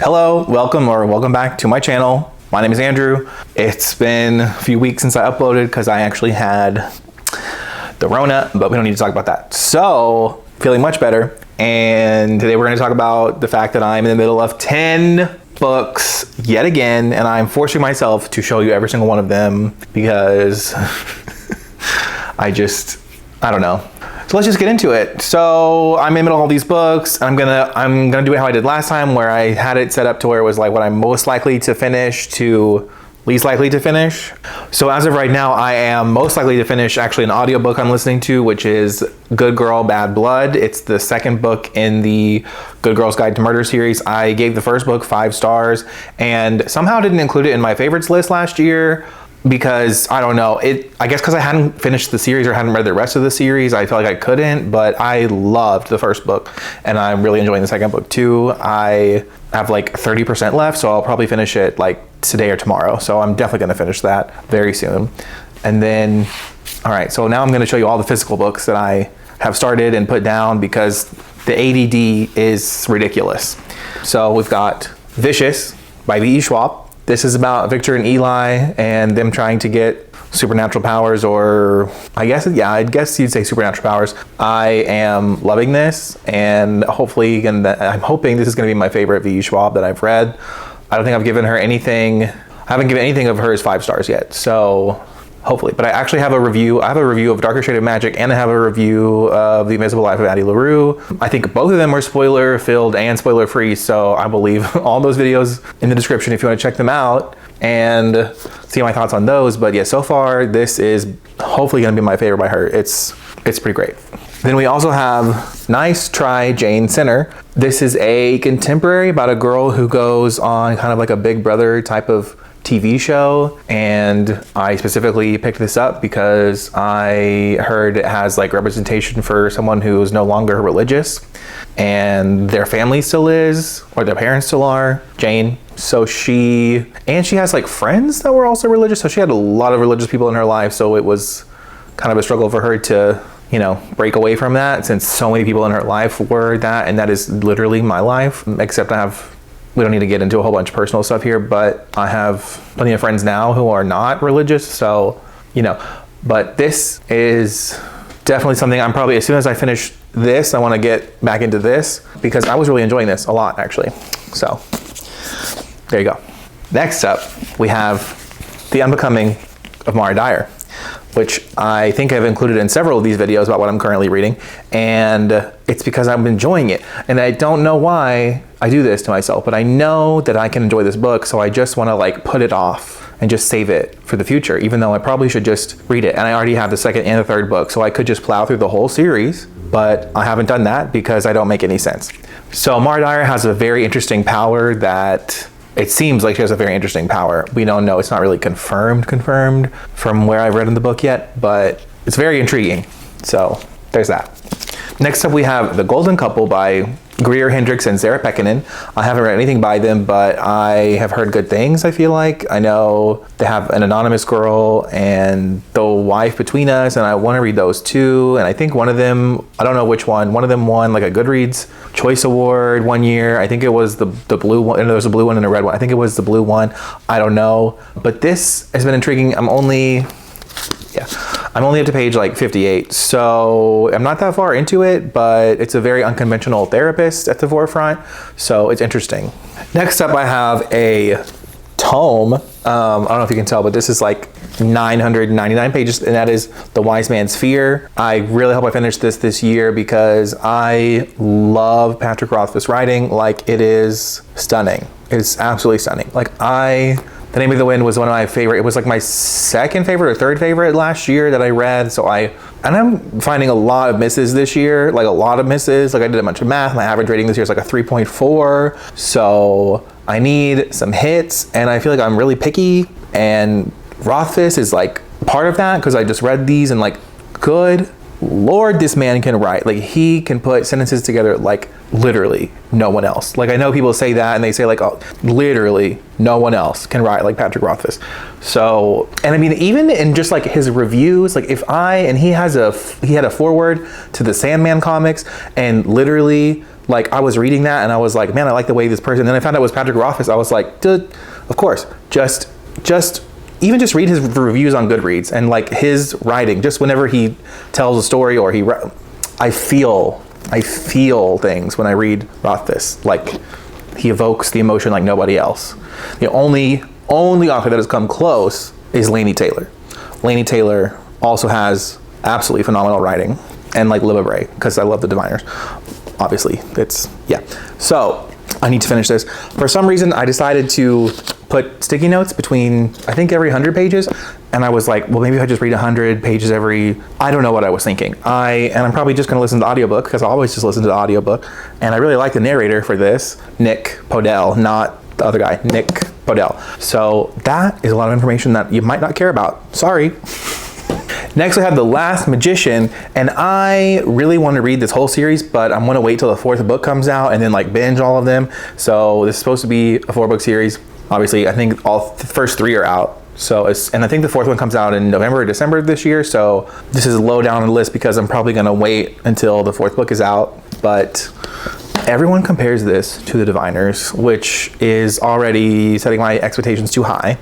Hello, welcome back to my channel. My name is Andrew. It's been a few weeks since I uploaded because I actually had the Rona, but we don't need to talk about that. So, feeling much better. And today we're going to talk about the fact that I'm in the middle of 10 books yet again, and I'm forcing myself to show you every single one of them because I don't know. So let's just get into it. So I'm in the middle of all these books. I'm gonna do it how I did last time, where I had it set up to where it was like what I'm most likely to finish to least likely to finish. So as of right now, I am most likely to finish actually an audiobook I'm listening to, which is Good Girl, Bad Blood. It's the second book in the Good Girl's Guide to Murder series. I gave the first book 5 stars and somehow didn't include it in my favorites list last year. Because I don't know, I guess because I hadn't finished the series or hadn't read the rest of the series, I felt like I couldn't, but I loved the first book and I'm really enjoying the second book too. I have like 30% left, so I'll probably finish it like today or tomorrow. So I'm definitely gonna finish that very soon. And then, all right, so now I'm gonna show you all the physical books that I have started and put down because the ADD is ridiculous. So we've got Vicious by E Schwab. This is about Victor and Eli and them trying to get supernatural powers, or I guess you'd say supernatural powers. I am loving this, and hopefully, I'm hoping this is going to be my favorite V. Schwab that I've read. I don't think I've given her anything. I haven't given anything of hers 5 stars yet, so hopefully. But I actually have a review. I have a review of Darker Shade of Magic, and I have a review of The Invisible Life of Addie LaRue. I think both of them are spoiler filled and spoiler free, so I will leave all those videos in the description if you want to check them out and see my thoughts on those. But yeah, so far this is hopefully going to be my favorite by her. It's pretty great. Then we also have Nice Try Jane Sinner. This is a contemporary about a girl who goes on kind of like a Big Brother type of TV show, and I specifically picked this up because I heard it has like representation for someone who is no longer religious and their family still is, or their parents still are, Jane. So she has like friends that were also religious, so she had a lot of religious people in her life, so it was kind of a struggle for her to, you know, break away from that, since so many people in her life were that, and that is literally my life, except we don't need to get into a whole bunch of personal stuff here, but I have plenty of friends now who are not religious, so, you know. But this is definitely something I'm probably, as soon as I finish this, I want to get back into this, because I was really enjoying this a lot, actually. So, there you go. Next up, we have The Unbecoming of Mara Dyer, which I think I've included in several of these videos about what I'm currently reading, and it's because I'm enjoying it. And I don't know why I do this to myself, but I know that I can enjoy this book, so I just want to like put it off and just save it for the future, even though I probably should just read it. And I already have the second and the third book, so I could just plow through the whole series, but I haven't done that because I don't make any sense. So Mara Dyer has a very interesting power that it seems like she has a very interesting power. We don't know. It's not really confirmed from where I've read in the book yet, but it's very intriguing. So there's that. Next up, we have The Golden Couple by Greer Hendricks and Sarah Pekkanen. I haven't read anything by them, but I have heard good things, I feel like. I know they have An Anonymous Girl and The Wife Between Us, and I want to read those too. And I think one of them, I don't know which one of them won like a Goodreads Choice Award one year. I think it was the blue one, and there was a blue one and a red one. I think it was the blue one. I don't know. But this has been intriguing. I'm only up to page like 58, so I'm not that far into it, but it's a very unconventional therapist at the forefront, so it's interesting. Next up, I have a tome. I don't know if you can tell, but this is like 999 pages, and that is The Wise Man's Fear. I really hope I finish this year because I love Patrick Rothfuss writing. Like, it is stunning. It's absolutely stunning. Like, The Name of the Wind was one of my favorite. It was like my second favorite or third favorite last year that I read. So I'm finding a lot of misses this year, like a lot of misses. Like, I did a bunch of math. My average rating this year is like a 3.4. So I need some hits, and I feel like I'm really picky, and Rothfuss is like part of that because I just read these and like, good Lord, this man can write. Like, he can put sentences together like literally no one else. Like, I know people say that and they say like, oh, literally no one else can write like Patrick Rothfuss. So, and I mean, even in just like his reviews, like he had a foreword to the Sandman comics, and literally Like, I was reading that and I was like, man, I like the way this person, and then I found out it was Patrick Rothfuss. I was like, dude, of course, just even just read his reviews on Goodreads and like his writing, just whenever he tells a story or I feel things when I read Rothfuss. Like, he evokes the emotion like nobody else. The only author that has come close is Laini Taylor. Laini Taylor also has absolutely phenomenal writing, and like Libba Bray, because I love the Diviners. Obviously, so I need to finish this. For some reason, I decided to put sticky notes between, I think, every 100 pages. And I was like, well, maybe if I just read 100 pages I don't know what I was thinking. I'm probably just going to listen to the audiobook, because I always just listen to the audiobook. And I really like the narrator for this, Nick Podell, not the other guy, Nick Podell. So that is a lot of information that you might not care about. Sorry. Next, we have The Last Magician, and I really want to read this whole series, but I'm going to wait till the 4th book comes out and then like binge all of them. So this is supposed to be a 4-book series. Obviously, I think the first 3 are out. And I think the 4th one comes out in November or December this year. So this is low down on the list because I'm probably going to wait until the 4th book is out. But everyone compares this to The Diviners, which is already setting my expectations too high.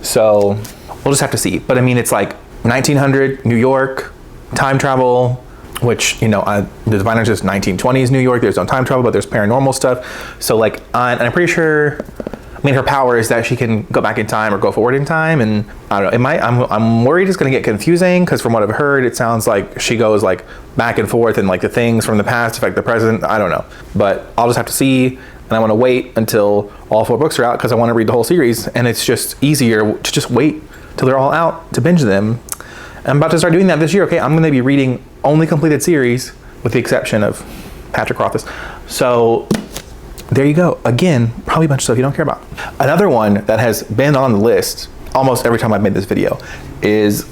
So we'll just have to see. But I mean, it's like 1900 New York, time travel, which, The Diviners is 1920s New York. There's no time travel, but there's paranormal stuff. So like, and I'm pretty sure, her power is that she can go back in time or go forward in time. And I don't know, I'm worried it's going to get confusing, because from what I've heard, it sounds like she goes like back and forth, and like the things from the past affect the present. I don't know, but I'll just have to see. And I want to wait until all 4 books are out, because I want to read the whole series, and it's just easier to just wait till they're all out to binge them. I'm about to start doing that this year. Okay, I'm going to be reading only completed series, with the exception of Patrick Rothfuss. So there you go. Again, probably a bunch of stuff you don't care about. Another one that has been on the list almost every time I've made this video is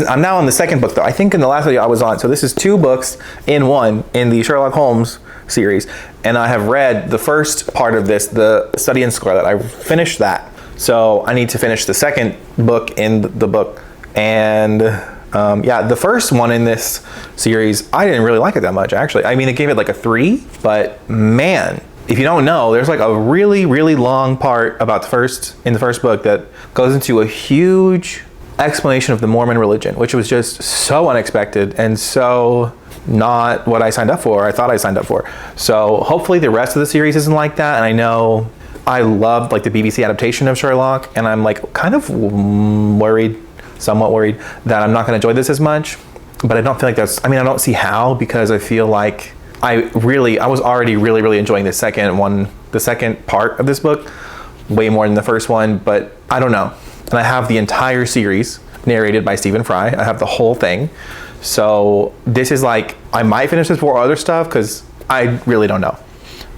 I'm now on the 2nd book though. I think in the last video I was on, so this is 2 books in one in the Sherlock Holmes series, and I have read the first part of this, the Study in Scarlet. I finished that, so I need to finish the 2nd book in the book. And the first one in this series, I didn't really like it that much, actually. I mean, it gave it like a 3, but man, if you don't know, there's like a really, really long part about in the first book that goes into a huge explanation of the Mormon religion, which was just so unexpected and so not what I signed up for. I thought I signed up for. So hopefully the rest of the series isn't like that. And I know I loved like the BBC adaptation of Sherlock, and I'm like kind of somewhat worried that I'm not going to enjoy this as much. But I don't feel like I don't see how, because I feel like I was already really, really enjoying the second part of this book way more than the first one, but I don't know. And I have the entire series narrated by Stephen Fry. I have the whole thing. So this is like, I might finish this for other stuff, because I really don't know.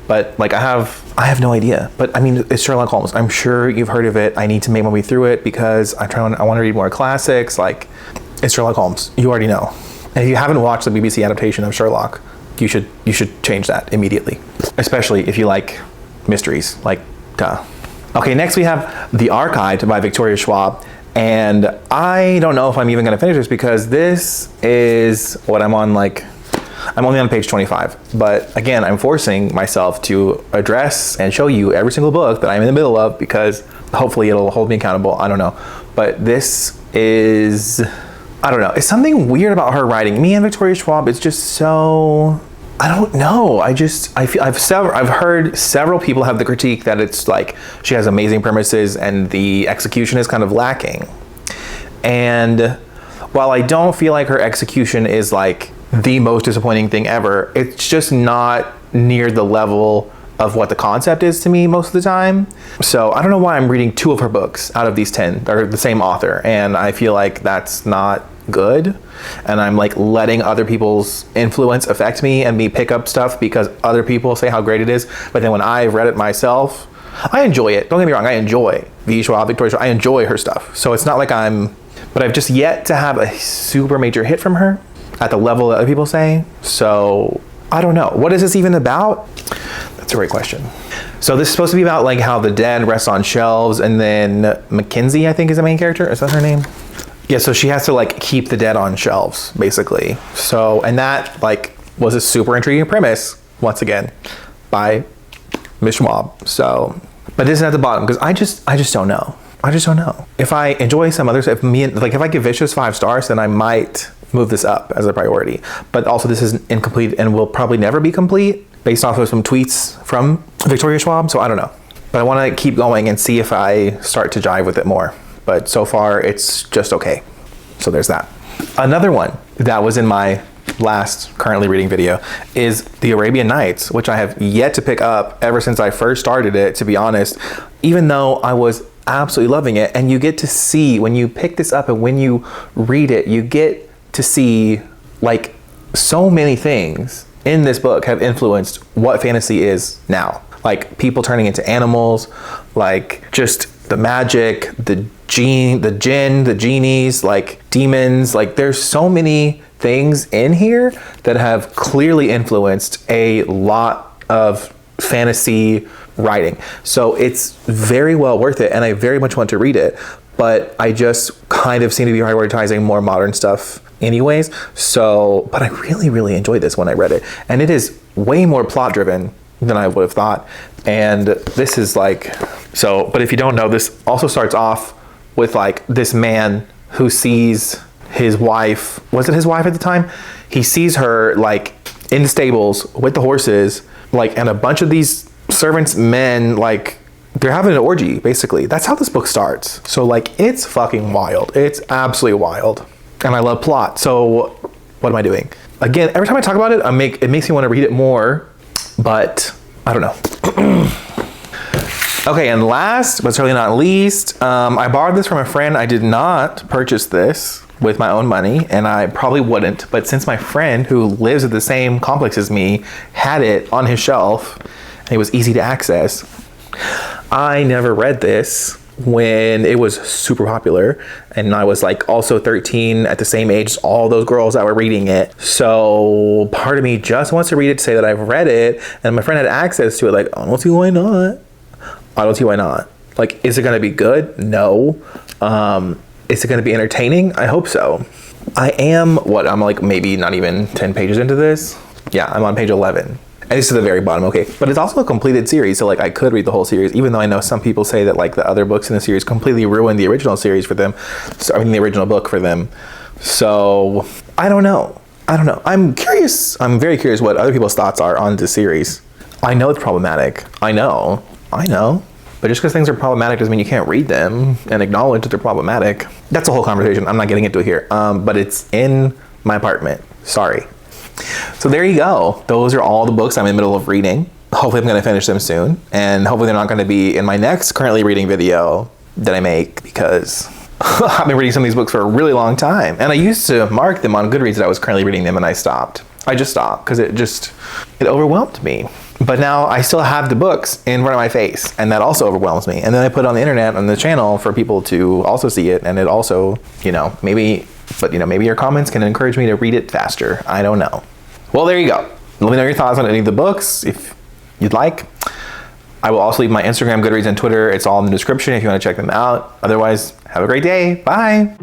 But like, I have no idea. But I mean, it's Sherlock Holmes. I'm sure you've heard of it. I need to make my way through it, because I want to read more classics. Like, it's Sherlock Holmes. You already know. And if you haven't watched the BBC adaptation of Sherlock, you should change that immediately. Especially if you like mysteries. Like, duh. Okay, next we have The Archived by Victoria Schwab. And I don't know if I'm even going to finish this, because this is what I'm on, like, I'm only on page 25. But again, I'm forcing myself to address and show you every single book that I'm in the middle of, because hopefully it'll hold me accountable. I don't know. But this is, I don't know. It's something weird about her writing. Me and Victoria Schwab, it's just so, I don't know. I've heard several people have the critique that it's like she has amazing premises and the execution is kind of lacking. And while I don't feel like her execution is like the most disappointing thing ever, it's just not near the level of what the concept is to me most of the time. So I don't know why I'm reading 2 of her books out of these 10. They're the same author, and I feel like that's not good. And I'm like letting other people's influence affect me and me pick up stuff because other people say how great it is. But then when I've read it myself, I enjoy it. Don't get me wrong, I enjoy E Schwab, Victoria Schwab. I enjoy her stuff. So it's not like but I've just yet to have a super major hit from her at the level that other people say. So I don't know. What is this even about? That's a great question. So this is supposed to be about like how the dead rests on shelves, and then Mackenzie, I think, is the main character. Is that her name? Yeah, so she has to like keep the dead on shelves, basically. So, and that like was a super intriguing premise, once again, by E Schwab. So, but this is at the bottom because I just don't know. I just don't know. If I enjoy some others, if I give Vicious 5 stars, then I might move this up as a priority. But also this is incomplete and will probably never be complete based off of some tweets from Victoria Schwab. So I don't know. But I want to keep going and see if I start to jive with it more. But so far it's just okay. So there's that. Another one that was in my last currently reading video is The Arabian Nights, which I have yet to pick up ever since I first started it, to be honest, even though I was absolutely loving it. And you get to see, when you pick this up and when you read it, you get to see like so many things in this book have influenced what fantasy is now. Like people turning into animals, like just the magic, the jinn, the genies, like demons, like there's so many things in here that have clearly influenced a lot of fantasy writing. So it's very well worth it and I very much want to read it, but I just kind of seem to be prioritizing more modern stuff anyways. So, but I really enjoyed this when I read it, and it is way more plot driven than I would have thought. And this is like, so, but if you don't know, this also starts off with like this man who sees his wife, was it his wife at the time? He sees her like in the stables with the horses, like, and a bunch of these servants, men, like they're having an orgy basically. That's how this book starts. So like, it's fucking wild. It's absolutely wild. And I love plot. So what am I doing? Again, every time I talk about it, it makes me want to read it more, but I don't know. Okay, and last but certainly not least, I borrowed this from a friend. I did not purchase this with my own money, and I probably wouldn't, but since my friend who lives at the same complex as me had it on his shelf and it was easy to access, I never read this when it was super popular, and I was like also 13 at the same age as all those girls that were reading it. So part of me just wants to read it to say that I've read it, and my friend had access to it. Like, I don't see why not. I don't see why not. Like, is it gonna be good? No. Is it gonna be entertaining? I hope so. I'm like maybe not even 10 pages into this. Yeah, I'm on page 11. And this is the very bottom, okay. But it's also a completed series, so like I could read the whole series, even though I know some people say that like the other books in the series completely ruined the original series for them. So, I mean, the original book for them. So I don't know. I'm curious. I'm very curious what other people's thoughts are on this series. I know it's problematic. I know. But just because things are problematic doesn't mean you can't read them and acknowledge that they're problematic. That's a whole conversation. I'm not getting into it here. But it's in my apartment. Sorry. So there you go. Those are all the books I'm in the middle of reading. Hopefully I'm going to finish them soon. And hopefully they're not going to be in my next currently reading video that I make, because I've been reading some of these books for a really long time. And I used to mark them on Goodreads that I was currently reading them, and I stopped. I just stopped because it overwhelmed me. But now I still have the books in front of my face, and that also overwhelms me. And then I put it on the internet, on the channel, for people to also see it. And it also, maybe your comments can encourage me to read it faster. I don't know. Well, there you go. Let me know your thoughts on any of the books if you'd like. I will also leave my Instagram, Goodreads, and Twitter. It's all in the description if you want to check them out. Otherwise, have a great day. Bye.